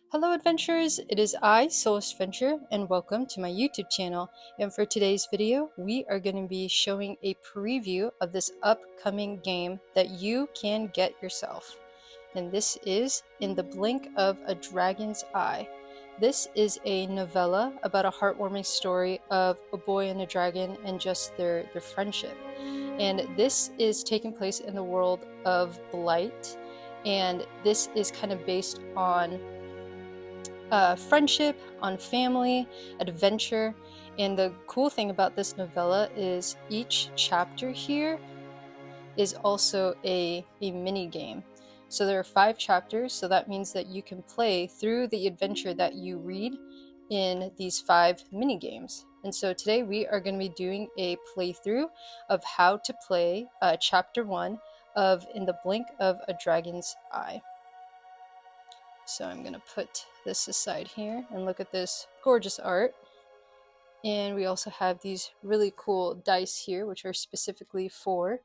Hello adventurers, it is I, Soulless Adventure, and welcome to my YouTube channel. And for today's video, we are going to be showing a preview of this upcoming game that you can get yourself. And this is In the Blink of a Dragon's Eye. This is a novella about a heartwarming story of a boy and a dragon and just their friendship. And this is taking place in the world of Blight, and this is kind of based on friendship, on family, adventure. And the cool thing about this novella is each chapter here is also a mini game. So there are 5 chapters, so that means that you can play through the adventure that you read in these 5 mini games. And so today we are going to be doing a playthrough of how to play chapter 1 of In the Blink of a Dragon's Eye. So I'm going to put this aside here and look at this gorgeous art. And we also have these really cool dice here, which are specifically for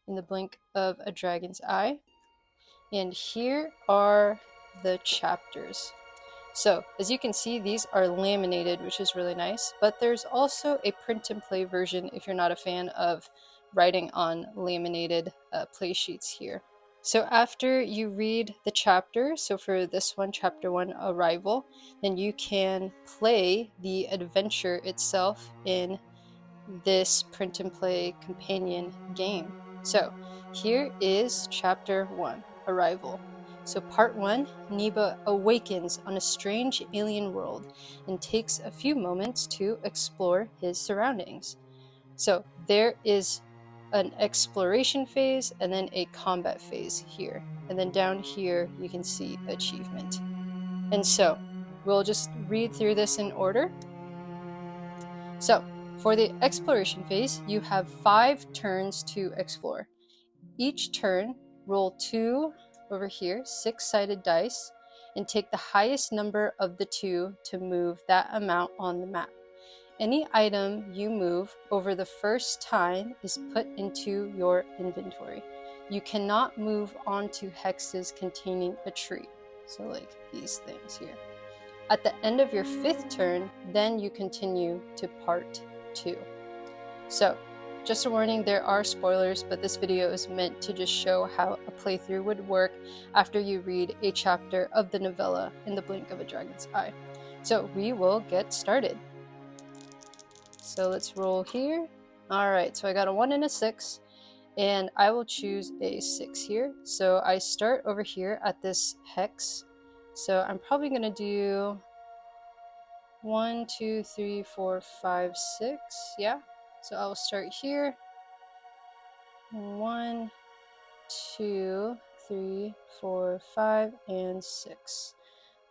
In the Blink of a Dragon's Eye. And here are the chapters. So as you can see, these are laminated, which is really nice, but there's also a print and play version if you're not a fan of writing on laminated play sheets here. So after you read the chapter, so for this one, chapter 1, Arrival, then you can play the adventure itself in this print and play companion game. So here is chapter 1, Arrival. So part 1, Neba awakens on a strange alien world and takes a few moments to explore his surroundings. So there is an exploration phase and then a combat phase here. And then down here you can see achievement. And so we'll just read through this in order. So for the exploration phase, you have 5 turns to explore. Each turn, roll 2 over here, 6-sided dice, and take the highest number of the 2 to move that amount on the map. Any item you move over the first time is put into your inventory. You cannot move onto hexes containing a tree, so like these things here. At the end of your 5th turn, then you continue to part 2. So, just a warning, there are spoilers, but this video is meant to just show how a playthrough would work after you read a chapter of the novella In the Blink of a Dragon's Eye. So we will get started. So let's roll here. Alright, so I got a 1 and a 6, and I will choose a 6 here. So I start over here at this hex. So I'm probably going to do 1, 2, 3, 4, 5, 6. Yeah. So I will start here. 1, 2, 3, 4, 5, and 6.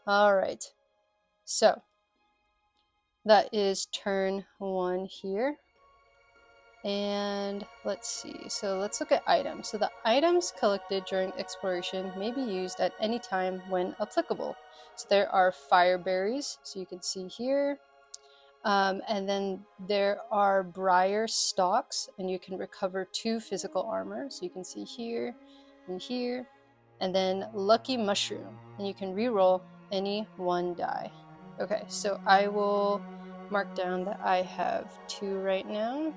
Alright. So that is turn 1 here. And let's see, so let's look at items. So the items collected during exploration may be used at any time when applicable. So there are fire berries, so you can see here. And then there are briar stalks, and you can recover 2 physical armor. So you can see here and here. And then lucky mushroom, and you can reroll any 1 die. Okay, so I will mark down that I have 2 right now.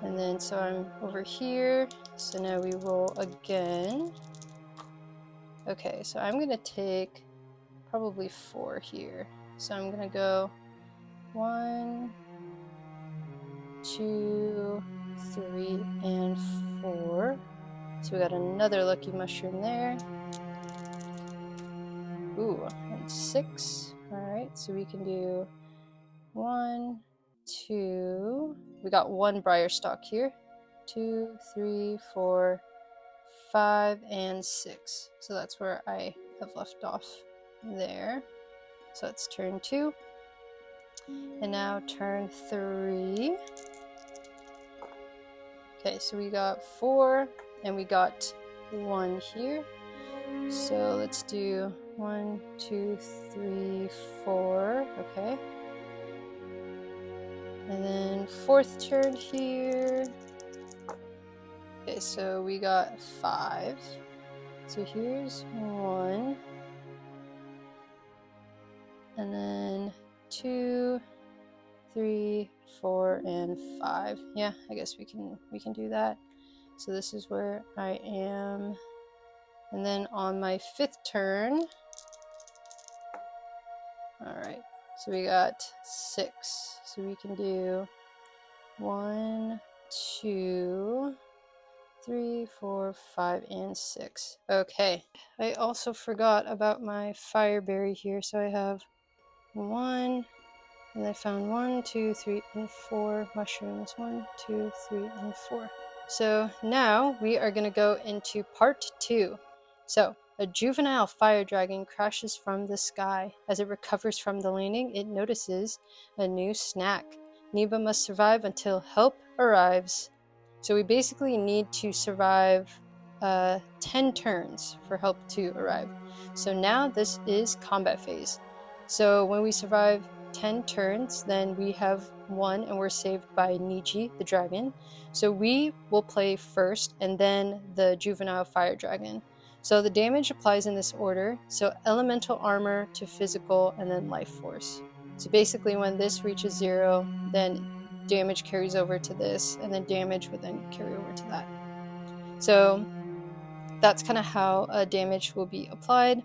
And then so I'm over here, so now we roll again. Okay, so I'm gonna take probably 4 here. So I'm gonna go 1, 2, 3, and 4. So we got another lucky mushroom there. Ooh, and 6. Alright, so we can do 1, 2. We got 1 briar stalk here. 2, 3, 4, 5, and 6. So that's where I have left off there. So that's turn 2. And now turn 3. Okay, so we got 4 and we got 1 here. So let's do 1, 2, 3, 4. Okay. And then 4th turn here. Okay, so we got 5. So here's 1. and then 2, 3, 4, and 5. Yeah, I guess we can do that. So this is where I am. And then on my 5th turn, all right, so we got 6. So we can do 1, 2, 3, 4, 5, and 6. Okay, I also forgot about my fireberry here. So I have 1, and I found 1, 2, 3, and 4 mushrooms. 1, 2, 3, and 4. So now we are going to go into part 2. So a juvenile fire dragon crashes from the sky. As it recovers from the landing, it notices a new snack. Neba must survive until help arrives. So we basically need to survive 10 turns for help to arrive. So now this is combat phase. So when we survive 10 turns, then we have won and we're saved by Niji, the dragon. So we will play first and then the juvenile fire dragon. So the damage applies in this order. So elemental armor to physical and then life force. So basically when this reaches 0, then damage carries over to this, and then damage would then carry over to that. So that's kind of how damage will be applied.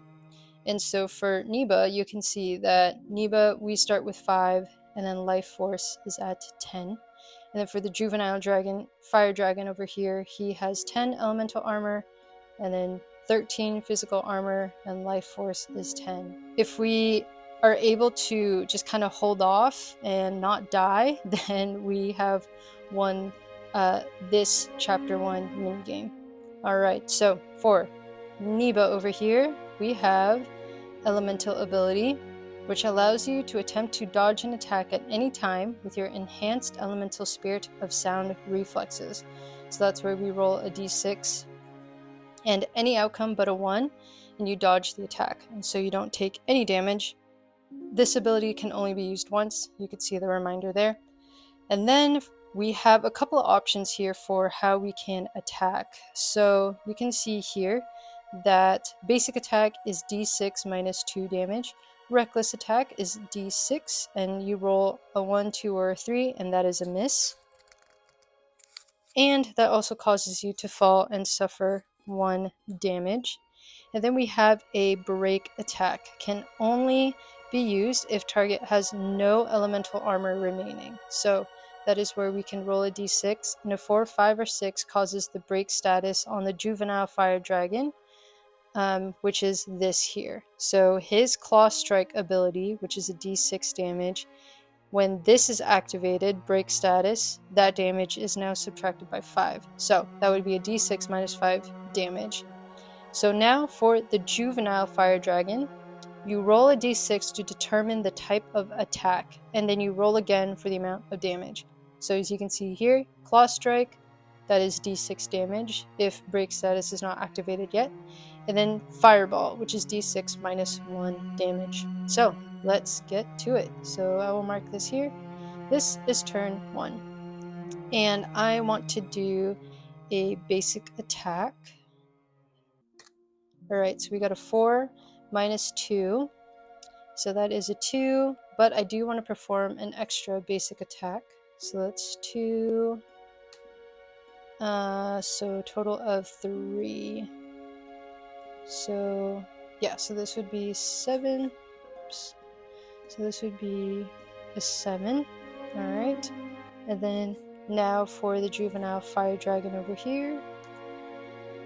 And so for Neba, you can see that Neba, we start with 5, and then life force is at 10. And then for the juvenile dragon, fire dragon over here, he has 10 elemental armor, and then 13 physical armor, and life force is 10. If we are able to just kind of hold off and not die, then we have won this chapter 1 minigame. All right, so for Neba over here, we have elemental ability, which allows you to attempt to dodge an attack at any time with your enhanced elemental spirit of sound reflexes. So that's where we roll a d6 and any outcome but a 1, and you dodge the attack, and so you don't take any damage. This ability can only be used once. You could see the reminder there. And then we have a couple of options here for how we can attack. So you can see here that basic attack is d6 minus 2 damage. Reckless attack is d6, and you roll a 1, 2, or a 3, and that is a miss. And that also causes you to fall and suffer 1 damage. And then we have a break attack. Can only be used if target has no elemental armor remaining. So that is where we can roll a d6, and a 4, 5, or 6 causes the break status on the juvenile fire dragon, which is this here. So his claw strike ability, which is a d6 damage, when this is activated, break status, that damage is now subtracted by 5. So that would be a d6 minus 5 damage. So now for the juvenile fire dragon, you roll a d6 to determine the type of attack, and then you roll again for the amount of damage. So as you can see here, claw strike, that is d6 damage if break status is not activated yet. And then fireball, which is d6 minus 1 damage. So let's get to it. So I will mark this here. This is turn 1. And I want to do a basic attack. Alright, so we got a 4 minus 2. So that is a 2, but I do want to perform an extra basic attack. So that's 2. So total of 3. So yeah, so this would be 7. Oops. So this would be a 7. Alright. And then now for the juvenile fire dragon over here.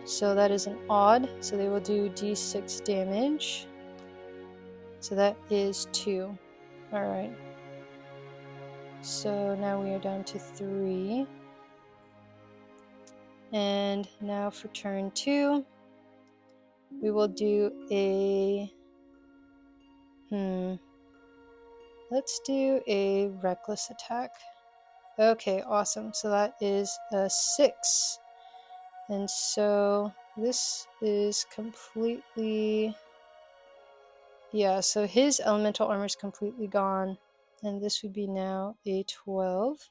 So that is an odd. So they will do d6 damage. So that is 2. Alright. So now we are down to 3. And now for turn 2, we will do a... Let's do a reckless attack. Okay, awesome. So that is a 6. And so this is completely... Yeah, so his elemental armor is completely gone. And this would be now a 12.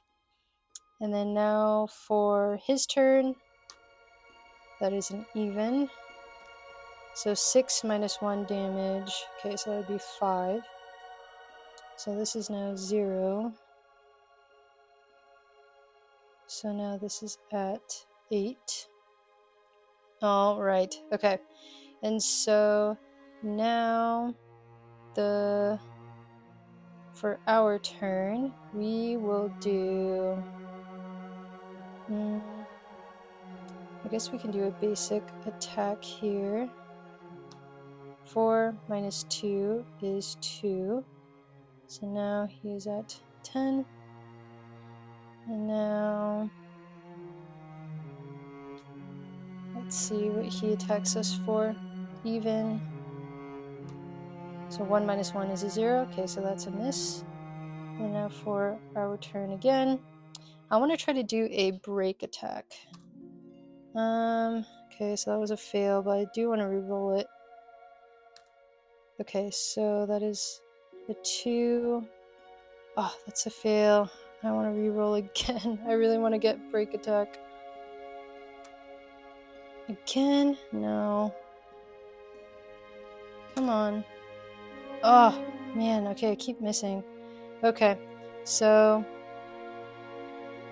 And then now for his turn, that is an even. So 6 minus 1 damage. Okay, so that would be 5. So this is now 0. So now this is at 8. All right, okay. And so now for our turn, we will do, I guess we can do a basic attack here. 4 minus 2 is 2. So now he's at 10. And now, let's see what he attacks us for. Even. So 1 minus 1 is a 0. Okay, so that's a miss. And now for our turn again, I want to try to do a break attack. Okay, so that was a fail, but I do want to reroll it. Okay, so that is a 2. Oh, that's a fail. I want to reroll again. I really want to get break attack. Again? No. Come on. Oh, man. Okay, I keep missing. Okay, so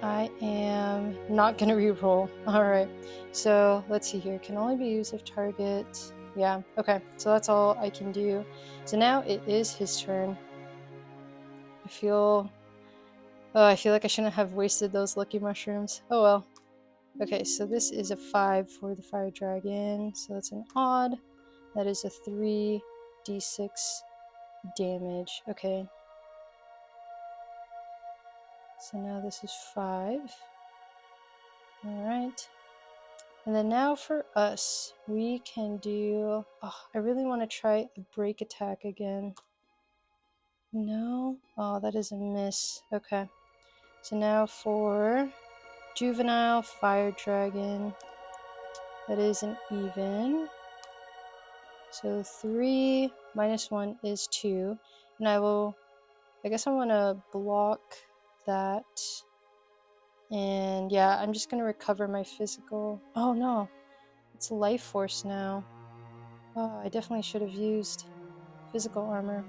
I am not going to reroll. Alright, so let's see here. Can only be used if target. Yeah, okay, so that's all I can do. So now it is his turn. I feel like I shouldn't have wasted those lucky mushrooms. Oh well. Okay, so this is a 5 for the fire dragon. So that's an odd. That is a 3d6 damage. Okay. So now this is 5. Alright. And then now for us, we can do... Oh, I really want to try a break attack again. No? Oh, that is a miss. Okay. So now for juvenile fire dragon. That is an even. So 3 minus 1 is 2. And I guess I want to block that. And yeah, I'm just going to recover my physical. Oh no, it's life force now. Oh, I definitely should have used physical armor.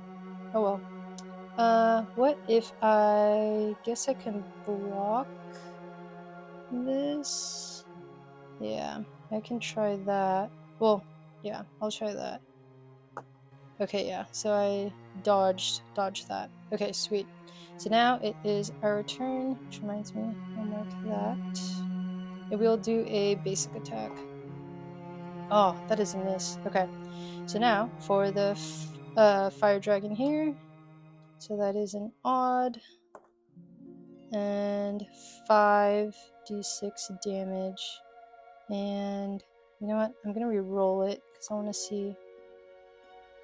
Oh well. What if I guess I can block this? Yeah, I can try that. Well, yeah, I'll try that. Okay, yeah, so I dodged that. Okay, sweet. So now it is our turn, which reminds me, I'll mark that. And we'll do a basic attack. Oh, that is a miss. Okay, so now for the fire dragon here. So that is an odd. And 5d6 damage. And you know what? I'm going to re-roll it because I want to see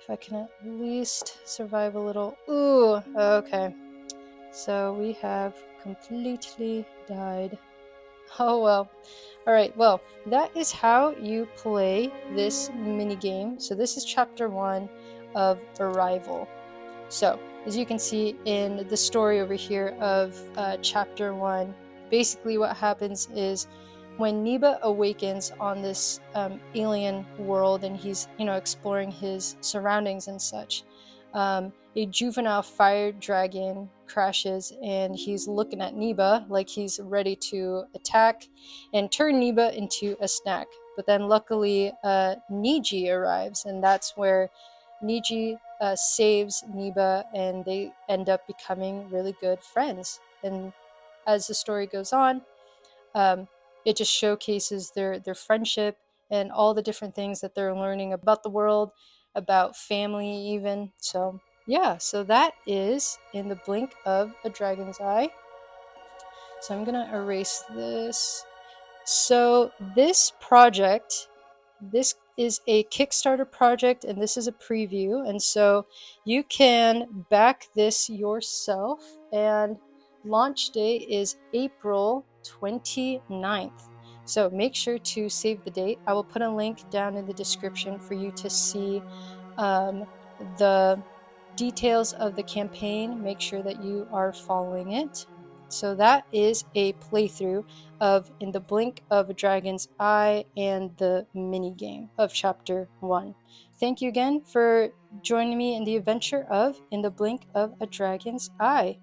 if I can at least survive a little. Ooh, okay. So we have completely died. Oh well. Alright, well, that is how you play this minigame. So this is chapter 1 of Arrival. So, as you can see in the story over here of chapter 1, basically what happens is when Neba awakens on this alien world and he's, exploring his surroundings and such, a juvenile fire dragon crashes and he's looking at Neba like he's ready to attack and turn Neba into a snack. But then luckily Niji arrives, and that's where Niji saves Neba, and they end up becoming really good friends. And as the story goes on, it just showcases their friendship and all the different things that they're learning about the world, about family even. So yeah, so that is In the Blink of a Dragon's Eye. So I'm gonna erase this. So this project, this is a Kickstarter project, and this is a preview, and so you can back this yourself, and launch day is April 29th. So make sure to save the date. I will put a link down in the description for you to see the details of the campaign. Make sure that you are following it. So that is a playthrough of In the Blink of a Dragon's Eye and the mini game of chapter 1. Thank you again for join me in the adventure of In the Blink of a Dragon's Eye.